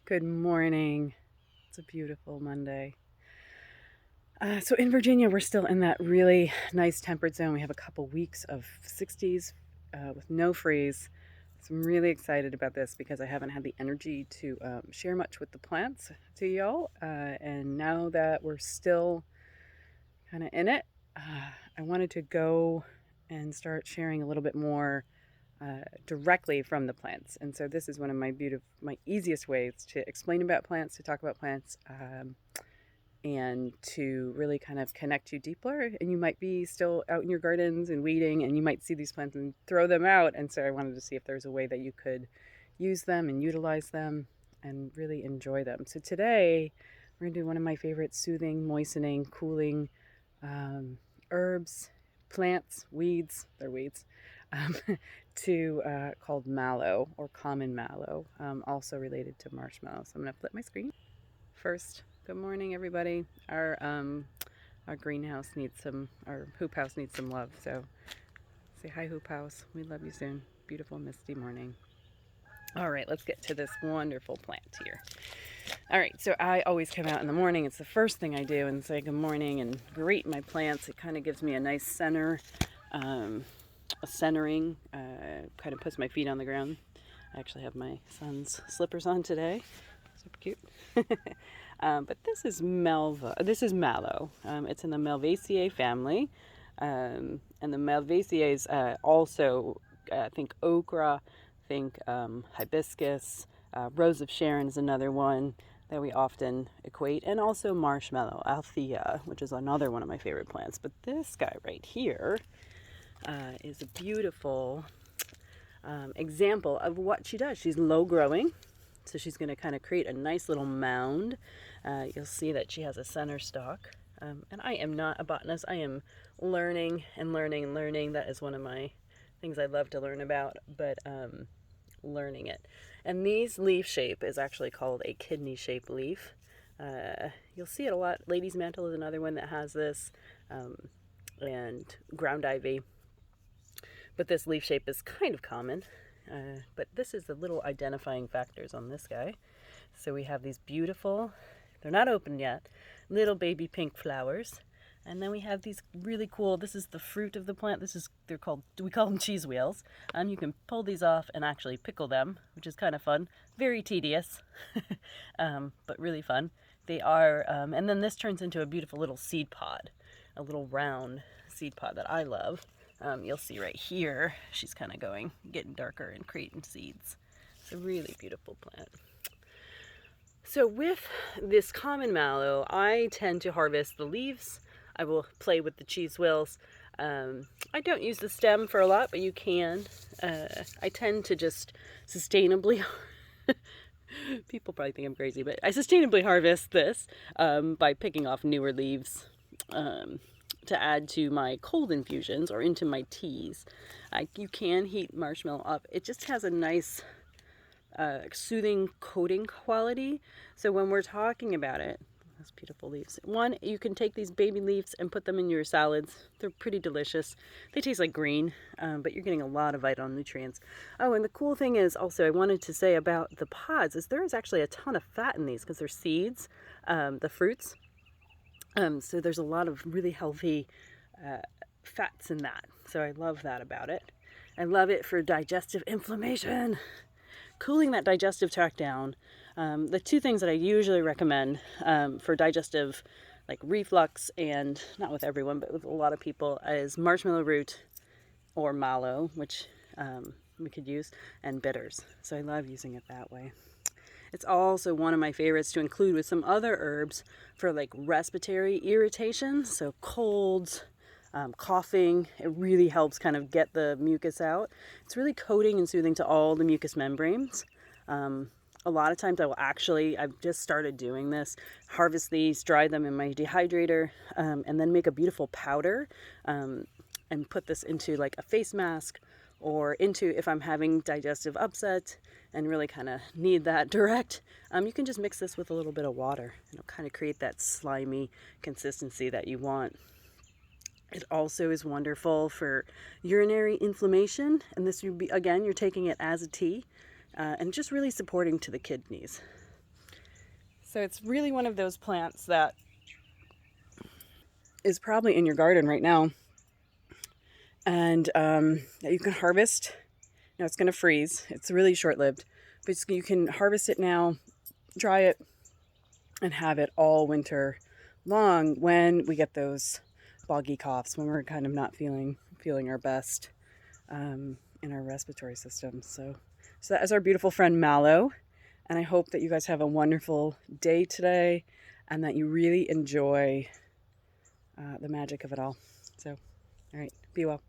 Good morning. It's a beautiful Monday. So in Virginia, we're still in that really nice temperate zone. We have a couple weeks of 60s with no freeze. So I'm really excited about this because I haven't had the energy to share much with the plants to y'all. And now that we're still kind of in it, I wanted to go and start sharing a little bit more directly from the plants. And so this is one of my easiest ways to explain about plants, to talk about plants, and to really kind of connect you deeper. And you might be still out in your gardens and weeding, and you might see these plants and throw them out. And so I wanted to see if there's a way that you could use them and utilize them and really enjoy them. So today we're gonna do one of my favorite soothing, moistening, cooling herbs, plants, weeds. They're weeds. Um, called mallow or common mallow, also related to marshmallow. So I'm gonna flip my screen. First, good morning, everybody. Our greenhouse needs our hoop house needs some love. So say hi, hoop house. We love you soon. Beautiful misty morning. All right, let's get to this wonderful plant here. All right, so I always come out in the morning. It's the first thing I do and say good morning and greet my plants. It kind of gives me a nice center, a centering, kind of puts my feet on the ground. I actually have my son's slippers on today. Super cute. But this is mallow. It's in the Malvaceae family. And the Malvaceae also, think okra, think hibiscus, Rose of Sharon is another one that we often equate, and also marshmallow, Althea, which is another one of my favorite plants. But this guy right here is a beautiful example of what she does. She's low growing, so she's going to kind of create a nice little mound. You'll see that she has a center stalk. And I am not a botanist. I am learning and learning and learning. That is one of my things I love to learn about, but learning it. And these leaf shape is actually called a kidney shaped leaf. You'll see it a lot. Lady's mantle is another one that has this, and ground ivy. But this leaf shape is kind of common. But this is the little identifying factors on this guy. So we have these beautiful, they're not open yet, little baby pink flowers. And then we have these really cool, this is the fruit of the plant. We call them cheese wheels. And you can pull these off and actually pickle them, which is kind of fun. Very tedious, but really fun. They are, and then this turns into a beautiful little seed pod, a little round seed pod that I love. You'll see right here, she's kind of getting darker and creating seeds. It's a really beautiful plant. So with this common mallow, I tend to harvest the leaves. I will play with the cheese wheels. I don't use the stem for a lot, but you can. I tend to just sustainably, people probably think I'm crazy, but I sustainably harvest this by picking off newer leaves to add to my cold infusions or into my teas. You can heat marshmallow up. It just has a nice soothing coating quality. So when we're talking about it, those beautiful leaves. One, you can take these baby leaves and put them in your salads. They're pretty delicious. They taste like green, but you're getting a lot of vital nutrients. Oh, and the cool thing is also I wanted to say about the pods is there is actually a ton of fat in these because they're seeds, the fruits. So there's a lot of really healthy fats in that. So I love that about it. I love it for digestive inflammation, cooling that digestive tract down. The two things that I usually recommend for digestive, like reflux, and not with everyone, but with a lot of people, is marshmallow root or mallow, which we could use, and bitters. So I love using it that way. It's also one of my favorites to include with some other herbs for like respiratory irritation, so colds, coughing. It really helps kind of get the mucus out. It's really coating and soothing to all the mucous membranes. A lot of times I've just started doing this, harvest these, dry them in my dehydrator, and then make a beautiful powder and put this into like a face mask or into if I'm having digestive upset and really kind of need that direct. You can just mix this with a little bit of water. It'll kind of create that slimy consistency that you want. It also is wonderful for urinary inflammation, and this would be, again, you're taking it as a tea, and just really supporting to the kidneys. So it's really one of those plants that is probably in your garden right now, and that you can harvest. Now it's going to freeze. It's really short-lived, but you can harvest it now, dry it, and have it all winter long when we get those boggy coughs, when we're kind of not feeling our best in our respiratory system. So that is our beautiful friend Mallow, and I hope that you guys have a wonderful day today, and that you really enjoy the magic of it all. So, all right, be well.